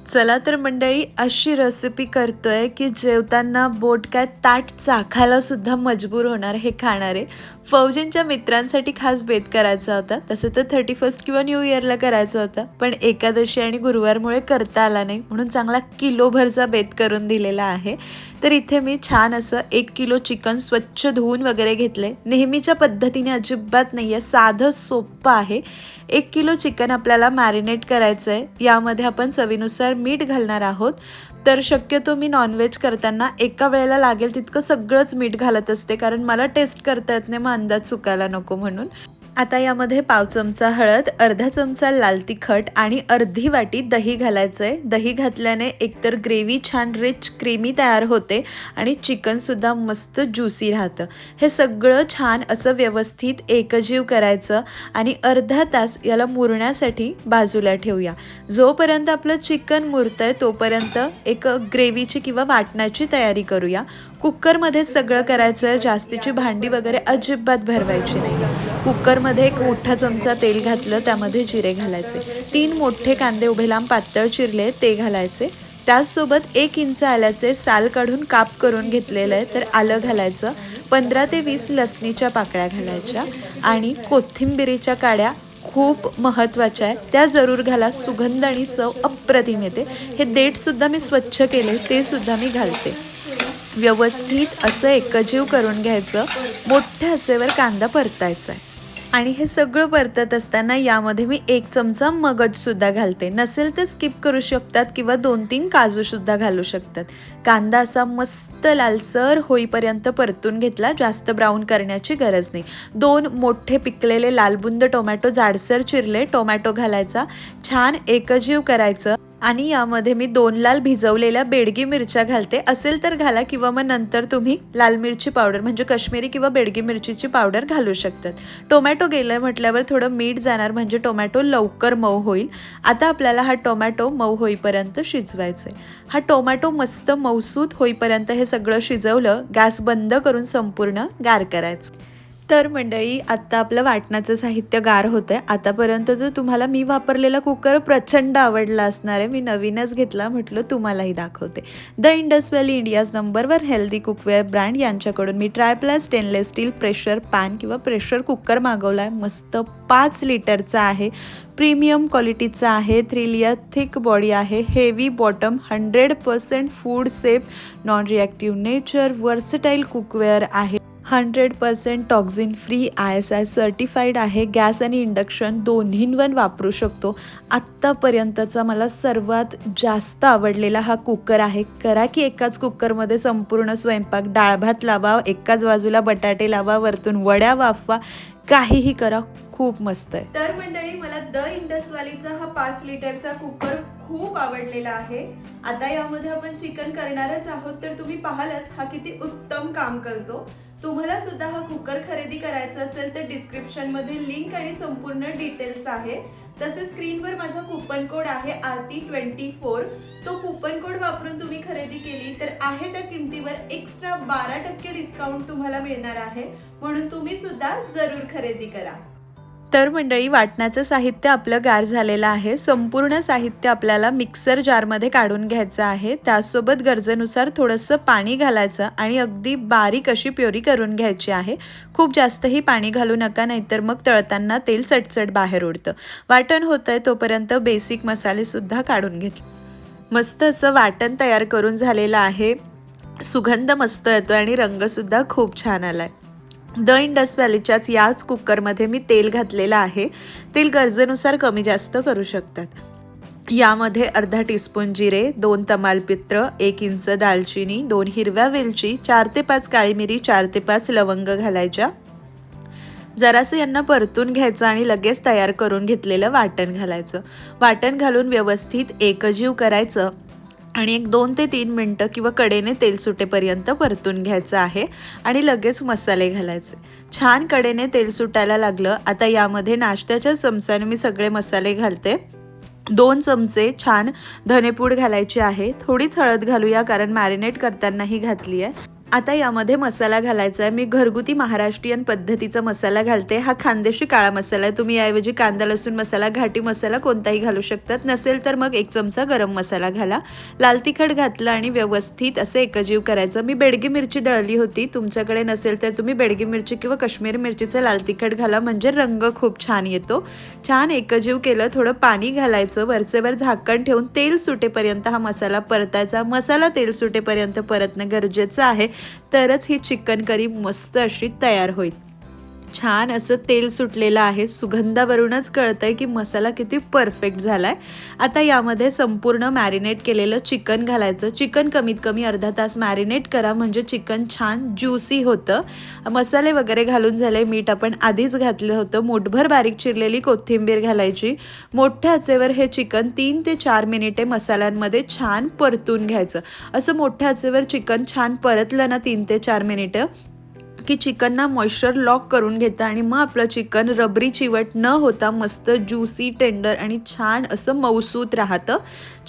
चला तर मंडळी, अशी रेसिपी करतोय की जेवताना बोट काय ताट चाखायला सुद्धा मजबूर होणार हे खाणारे फौजींच्या मित्रांसाठी खास बेत करायचा होता। तसं तर 31 किंवा न्यू इयरला करायचं होतं, पण एकादशी आणि गुरुवारमुळे करता आला नाही, म्हणून चांगला किलोभरचा बेत करून दिलेला आहे। तर इथे मी छान असं 1 किलो चिकन स्वच्छ धुवून वगैरे घेतले। नेहमीच्या पद्धतीने अजिबात नाहीये, साधं सोपं आहे। 1 किलो चिकन आपल्याला मॅरिनेट करायचं आहे। यामध्ये आपण चवीनुसार मीठ घालणार आहोत। तर शक्यतो मी नॉनव्हेज करताना एका वेळेला लागेल तितकं सगळंच मीठ घालत असते, कारण मला टेस्ट करता येत नाही, मग अंदाज चुकायला नको म्हणून। आता यामध्ये पाव चमचा हळद, अर्धा चमचा लाल तिखट आणि अर्धी वाटी दही घालायचंय। दही घातल्याने एकतर ग्रेव्ही छान रिच क्रीमी तयार होते आणि चिकन सुद्धा मस्त ज्युसी राहतं। हे सगळं छान असं व्यवस्थित एकजीव करायचं आणि अर्धा तास याला मुरण्यासाठी बाजूला ठेवूया। जोपर्यंत आपलं चिकन मुरतंय तोपर्यंत एक ग्रेव्हीची किंवा वाटणाची तयारी करूया। कुकरमध्ये सगळं करायचं, जास्तीची भांडी वगैरे अजिबात भरवायची नाही। कुकरमध्ये 1 मोठा चमचा तेल घातलं, त्यामध्ये जिरे घालायचे। 3 मोठे कांदे उभे लांब पातळ चिरले ते घालायचे। त्याचसोबत 1 इंच आल्याचे साल काढून काप करून घेतलेलं आहे, तर आलं घालायचं। 15 ते 20 लसणीच्या पाकळ्या घालायच्या आणि कोथिंबिरीच्या काड्या खूप महत्त्वाच्या आहे, त्या जरूर घाला। सुगंध आणि चव अप्रतिम येते। हे देठ सुद्धा मी स्वच्छ केले, ते सुद्धा मी घालते। व्यवस्थित असं एकजीव करून घ्यायचं। मोठ्या आचेवर कांदा परतायचा आहे आणि हे सगळं परतत असताना यामध्ये मी 1 चमचा मगज सुद्धा घालते। नसेल तर स्किप करू शकतात किंवा 2-3 काजू सुद्धा घालू शकतात। कांदा असा मस्त लालसर होईपर्यंत परतून घेतला, जास्त ब्राऊन करण्याची गरज नाही। 2 मोठे पिकलेले लालबुंद टोमॅटो जाडसर चिरले, टोमॅटो घालायचा, छान एकजीव करायचं आणि यामध्ये मी 2 लाल भिजवलेल्या बेडगी मिरच्या घालते। असेल तर घाला किंवा मग नंतर तुम्ही लाल मिरची पावडर म्हणजे काश्मीरी किंवा बेडगी मिरचीची पावडर घालू शकतात। टोमॅटो गेलं म्हटल्यावर थोडं मीठ जाणार, म्हणजे टोमॅटो लवकर मऊ होईल। आता आपल्याला हा टोमॅटो मऊ होईपर्यंत शिजवायचा आहे। हा टोमॅटो मस्त मऊसूत होईपर्यंत हे सगळं शिजवलं, गॅस बंद करून संपूर्ण गार करायचं। तर मंडळी, आता आपलं वाटणाचं साहित्य गार होतंय। आतापर्यंत तर तुम्हाला मी वापरलेला कुकर प्रचंड आवडला असणार आहे। मी नवीनच घेतला, म्हटलं तुम्हालाही दाखवते। The Indus valley India's number 1 healthy cookware brand यांच्याकडून मी ट्रायप्लास स्टेनलेस स्टील प्रेशर पॅन किंवा प्रेशर कुकर मागवला आहे। मस्त 5 लिटरचा आहे, प्रीमियम क्वालिटीचा आहे, 3 लेयर थिक बॉडी आहे, heavy bottom, 100% food safe, non reactive nature, versatile cookware आहे, 100% टॉक्झिन फ्री, ISI सर्टिफाईड आहे। गॅस आणि इंडक्शन दोन्हींवर वापरू शकतो। आत्तापर्यंतचा मला सर्वात जास्त आवडलेला हा कुकर आहे। करा की एकाच कुकरमध्ये संपूर्ण स्वयंपाक, डाळ भात लावा, एकाच बाजूला बटाटे लावा, वरतून वड्या वाफवा, काहीही करा, खूप मस्त आहे। तर मंडळी, मला द इंडस व्हॅलीचा हा 5 लिटरचा कुकर खूप आवडलेला आहे। आता यामध्ये आपण चिकन करणारच आहोत, तर तुम्ही पाहालच हा किती उत्तम काम करतो। तुम्हाला सुद्धा हा कुकर खरेदी करायचा असेल तर डिस्क्रिप्शन मध्ये लिंक आणि संपूर्ण डिटेल्स आहे। तसेच स्क्रीनवर माझा कूपन कोड आहे आरती24। तो कूपन कोड वापरून तुम्ही खरेदी केली तर आहे त्या किमतीवर एक्स्ट्रा 12% डिस्काउंट तुम्हाला मिळणार आहे, म्हणून तुम्ही सुद्धा जरूर खरेदी करा। तर मंडळी, वाटणाचं साहित्य आपलं गार झालेलं आहे। संपूर्ण साहित्य आपल्याला मिक्सर जारमध्ये काढून घ्यायचं आहे। त्यासोबत गरजेनुसार थोडंसं पाणी घालायचं आणि अगदी बारीक अशी प्युरी करून घ्यायची आहे। खूप जास्तही पाणी घालू नका, नाहीतर मग तळताना तेल चटचट बाहेर उडतं। वाटण होतंय तोपर्यंत बेसिक मसाले सुद्धा काढून घेतले। मस्त असं वाटण तयार करून झालेलं आहे। सुगंध मस्त येतो आणि रंग सुद्धा खूप छान आलाय। द इंडस व्हॅलीच्याच याच कुकरमध्ये मी तेल घातलेलं आहे। तेल गरजेनुसार कमी जास्त करू शकतात। यामध्ये अर्धा टीस्पून जिरे, 2 तमालपत्र, 1 इंच दालचिनी, 2 हिरव्या वेलची, 4 ते 5 काळी मिरी, 4 ते 5 लवंग घालायच्या। जरासं यांना परतून घ्यायचं आणि लगेच तयार करून घेतलेलं वाटण घालायचं। वाटण घालून व्यवस्थित एकजीव करायचं आणि 2 ते 3 मिनिटं किंवा कडेने तेल सुटेपर्यंत परतून घ्यायचं आहे आणि लगेच मसाले घालायचे। छान कडेने तेल सुटायला लागलं, आता यामध्ये नाश्त्याच्या चमच्याने मी सगळे मसाले घालते। 2 चमचे छान धनेपूड घालायची आहे। थोडीच हळद घालूया, कारण मॅरिनेट करतानाही घातली आहे। आता यामध्ये मसाला घालायचा आहे। मी घरगुती महाराष्ट्रीयन पद्धतीचा मसाला घालते। हा खानदेशी काळा मसाला आहे। तुम्ही याऐवजी कांदा लसूण मसाला, घाटी मसाला कोणताही घालू शकतात। नसेल तर मग 1 चमचा गरम मसाला घाला। लाल तिखट घातलं आणि व्यवस्थित असे एकजीव करायचं। मी बेडगी मिरची दळली होती, तुमच्याकडे नसेल तर तुम्ही बेडगी मिरची किंवा काश्मीरी मिरचीचं लाल तिखट घाला, म्हणजे रंग खूप छान येतो। छान एकजीव केलं, थोडं पाणी घालायचं, वरचेवर झाकण ठेवून तेल सुटेपर्यंत हा मसाला परतायचा। मसाला तेल सुटेपर्यंत परतणं गरजेचं आहे, तरच ही चिकन करी मस्त अशी तयार होईल। छान असं तेल सुटलेलं आहे, सुगंधावरूनच कळतंय की मसाला किती परफेक्ट झालाय। आता यामध्ये संपूर्ण मॅरिनेट केलेलं चिकन घालायचं। चिकन कमीत कमी अर्धा तास मॅरिनेट करा, म्हणजे चिकन छान ज्युसी होतं। मसाले वगैरे घालून झाले, मीठ आपण आधीच घातलं होतं। मूठभर बारीक चिरलेली कोथिंबीर घालायची। मोठ्या आचेवर हे चिकन 3 ते 4 मिनिटे मसाल्यांमध्ये छान परतून घ्यायचं। असं मोठ्या आचेवर चिकन छान परतलं ना 3 ते 4 मिनिटं की चिकन ना मॉइश्चर लॉक करून घेतं आणि मग आपलं चिकन रबरी चिवट न होता मस्त ज्युसी, टेंडर आणि छान असं मऊसूत राहतं।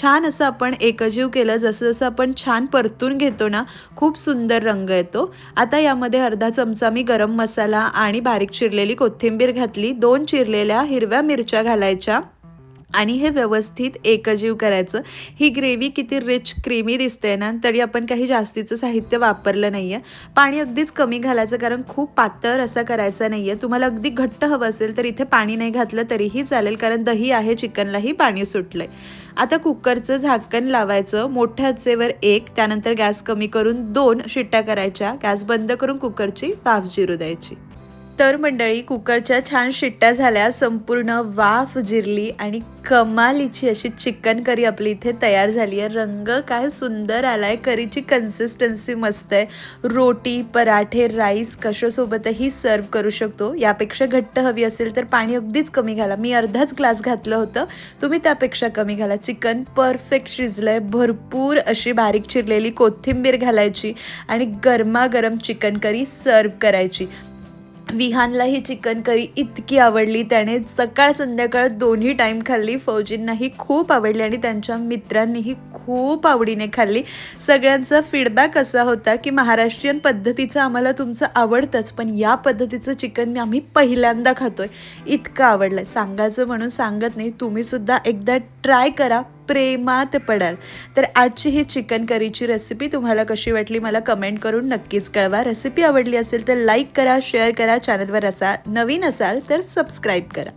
छान असं आपण एकजीव केलं, जसं जसं आपण छान परतून घेतो ना, खूप सुंदर रंग येतो। आता यामध्ये अर्धा चमचा मी गरम मसाला आणि बारीक चिरलेली कोथिंबीर घातली। 2 चिरलेल्या हिरव्या मिरच्या घालायच्या आणि हे व्यवस्थित एकजीव करायचं। ही ग्रेव्ही किती रिच क्रीमी दिसते ना, तरी आपण काही जास्तीचं साहित्य वापरलं नाहीये। पाणी अगदीच कमी घालायचं, कारण खूप पातळ असा करायचा नाहीये। तुम्हाला अगदी घट्ट हवं असेल तर इथे पाणी नाही घातलं तरीही चालेल, कारण दही आहे, चिकनलाही पाणी सुटलंय। आता कुकरचं झाकण लावायचं, मोठ्या आचेवर 1, त्यानंतर गॅस कमी करून 2 शिट्ट्या करायच्या। गॅस बंद करून कुकरची वाफ जिरू द्यायची। तर मंडळी, कुकरच्या छान शिट्ट्या झाल्या, संपूर्ण वाफ जिरली आणि कमालीची अशी चिकन करी आपली इथे तयार झाली आहे। रंग काय सुंदर आलाय, करीची कन्सिस्टन्सी मस्त आहे। रोटी, पराठे, राईस कशासोबतही सर्व करू शकतो। यापेक्षा घट्ट हवी असेल तर पाणी अगदीच कमी घाला। मी अर्धाच ग्लास घातलं होतं, तुम्ही त्यापेक्षा कमी घाला। चिकन परफेक्ट शिजलंय। भरपूर अशी बारीक चिरलेली कोथिंबीर घालायची आणि गरमागरम चिकन करी सर्व करायची। विहानला ही चिकन करी इतकी आवडली, त्याने सकाळ संध्याकाळ दोन्ही टाईम खाल्ली। फौजींनाही खूप आवडली आणि त्यांच्या मित्रांनीही खूप आवडीने खाल्ली। सगळ्यांचा फीडबॅक असा होता की महाराष्ट्रीयन पद्धतीचं आम्हाला तुमचं आवडतंच, पण या पद्धतीचं चिकन आम्ही पहिल्यांदा खातोय, इतकं आवडलं। सांगायचं म्हणून सांगत नाही, तुम्ही सुद्धा एकदा ट्राय करा, प्रेमात पडाल। तर आजची ही चिकन करीची रेसिपी तुम्हाला कशी वाटली मला कमेंट करून नक्कीच कळवा। रेसिपी आवडली असेल तर लाईक करा, शेअर करा, चॅनलवर नवीन असाल तर सबस्क्राईब करा।